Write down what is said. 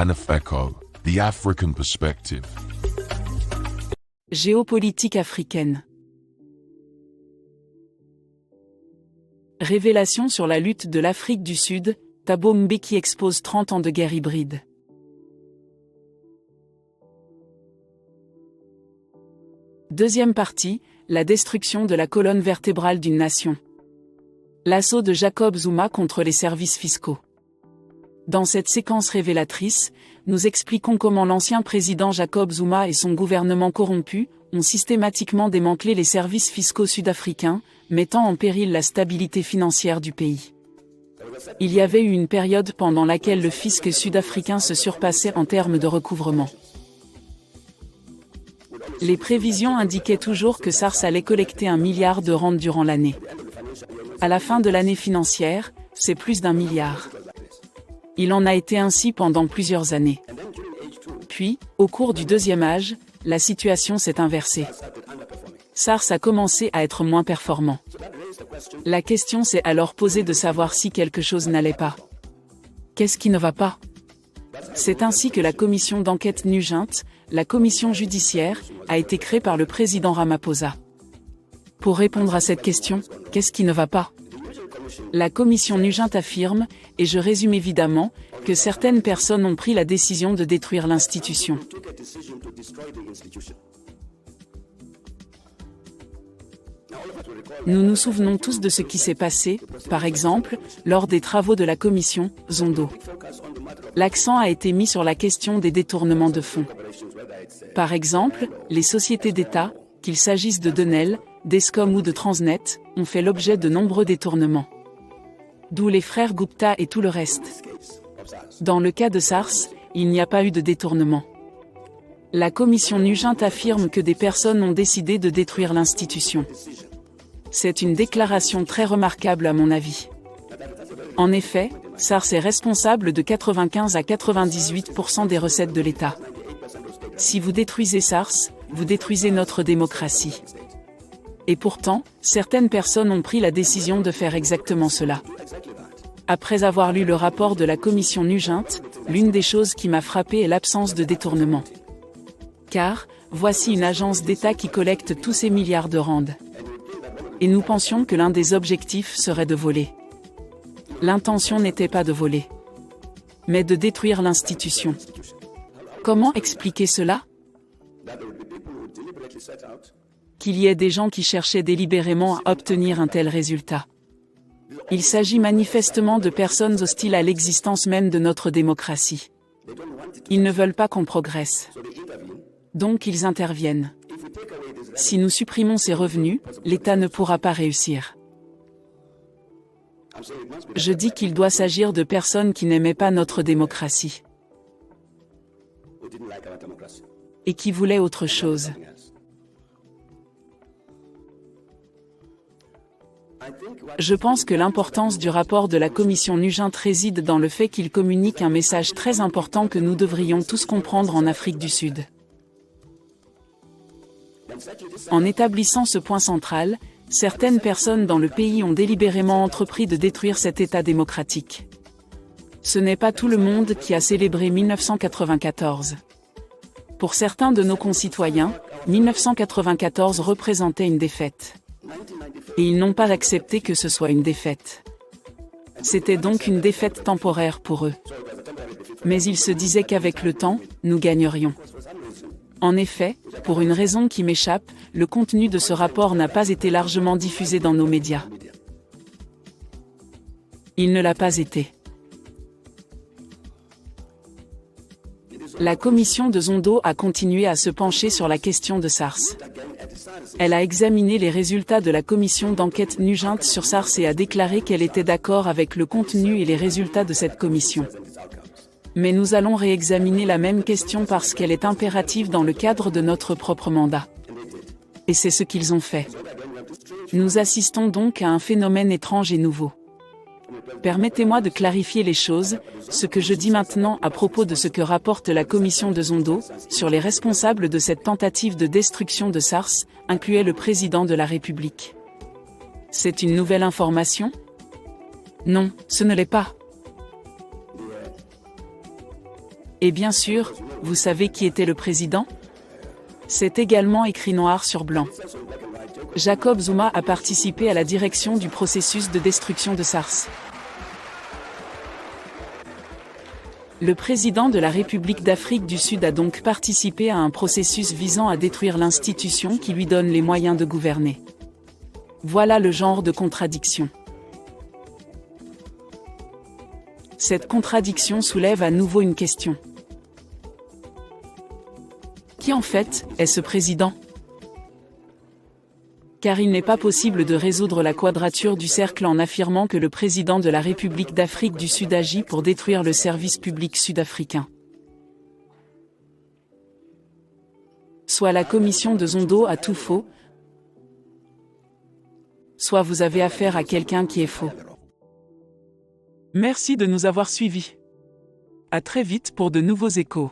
Hanafeko, The African Perspective. Géopolitique africaine. Révélation sur la lutte de l'Afrique du Sud, Thabo Mbeki expose 30 ans de guerre hybride. Deuxième partie, la destruction de la colonne vertébrale d'une nation. L'assaut de Jacob Zuma contre les services fiscaux. Dans cette séquence révélatrice, nous expliquons comment l'ancien président Jacob Zuma et son gouvernement corrompu ont systématiquement démantelé les services fiscaux sud-africains, mettant en péril la stabilité financière du pays. Il y avait eu une période pendant laquelle le fisc sud-africain se surpassait en termes de recouvrement. Les prévisions indiquaient toujours que SARS allait collecter 1 milliard de rentes durant l'année. À la fin de l'année financière, c'est plus d'1 milliard. Il en a été ainsi pendant plusieurs années. Puis, au cours du deuxième âge, la situation s'est inversée. SARS a commencé à être moins performant. La question s'est alors posée de savoir si quelque chose n'allait pas. Qu'est-ce qui ne va pas ? C'est ainsi que la commission d'enquête Nugent, la commission judiciaire, a été créée par le président Ramaphosa. Pour répondre à cette question, qu'est-ce qui ne va pas ? La commission Nugent affirme, et je résume évidemment, que certaines personnes ont pris la décision de détruire l'institution. Nous nous souvenons tous de ce qui s'est passé, par exemple, lors des travaux de la commission Zondo. L'accent a été mis sur la question des détournements de fonds. Par exemple, les sociétés d'État, qu'il s'agisse de Denel, d'Eskom ou de Transnet, ont fait l'objet de nombreux détournements. D'où les frères Gupta et tout le reste. Dans le cas de SARS, il n'y a pas eu de détournement. La commission Nugent affirme que des personnes ont décidé de détruire l'institution. C'est une déclaration très remarquable à mon avis. En effet, SARS est responsable de 95 à 98% des recettes de l'État. Si vous détruisez SARS, vous détruisez notre démocratie. Et pourtant, certaines personnes ont pris la décision de faire exactement cela. Après avoir lu le rapport de la commission Nugent, l'une des choses qui m'a frappé est l'absence de détournement. Car, voici une agence d'État qui collecte tous ces milliards de randes. Et nous pensions que l'un des objectifs serait de voler. L'intention n'était pas de voler, mais de détruire l'institution. Comment expliquer cela ? Qu'il y ait des gens qui cherchaient délibérément à obtenir un tel résultat. Il s'agit manifestement de personnes hostiles à l'existence même de notre démocratie. Ils ne veulent pas qu'on progresse. Donc ils interviennent. Si nous supprimons ces revenus, l'État ne pourra pas réussir. Je dis qu'il doit s'agir de personnes qui n'aimaient pas notre démocratie. Et qui voulaient autre chose. Je pense que l'importance du rapport de la commission Nugent réside dans le fait qu'il communique un message très important que nous devrions tous comprendre en Afrique du Sud. En établissant ce point central, certaines personnes dans le pays ont délibérément entrepris de détruire cet État démocratique. Ce n'est pas tout le monde qui a célébré 1994. Pour certains de nos concitoyens, 1994 représentait une défaite. Et ils n'ont pas accepté que ce soit une défaite. C'était donc une défaite temporaire pour eux. Mais ils se disaient qu'avec le temps, nous gagnerions. En effet, pour une raison qui m'échappe, le contenu de ce rapport n'a pas été largement diffusé dans nos médias. Il ne l'a pas été. La commission de Zondo a continué à se pencher sur la question de SARS. Elle a examiné les résultats de la commission d'enquête Nugent sur SARS et a déclaré qu'elle était d'accord avec le contenu et les résultats de cette commission. Mais nous allons réexaminer la même question parce qu'elle est impérative dans le cadre de notre propre mandat. Et c'est ce qu'ils ont fait. Nous assistons donc à un phénomène étrange et nouveau. Permettez-moi de clarifier les choses, ce que je dis maintenant à propos de ce que rapporte la commission de Zondo, sur les responsables de cette tentative de destruction de SARS, incluait le président de la République. C'est une nouvelle information ? Non, ce ne l'est pas. Et bien sûr, vous savez qui était le président? C'est également écrit noir sur blanc. Jacob Zuma a participé à la direction du processus de destruction de SARS. Le président de la République d'Afrique du Sud a donc participé à un processus visant à détruire l'institution qui lui donne les moyens de gouverner. Voilà le genre de contradiction. Cette contradiction soulève à nouveau une question. Qui en fait est ce président? Car il n'est pas possible de résoudre la quadrature du cercle en affirmant que le président de la République d'Afrique du Sud agit pour détruire le service public sud-africain. Soit la commission de Zondo a tout faux, soit vous avez affaire à quelqu'un qui est faux. Merci de nous avoir suivis. À très vite pour de nouveaux échos.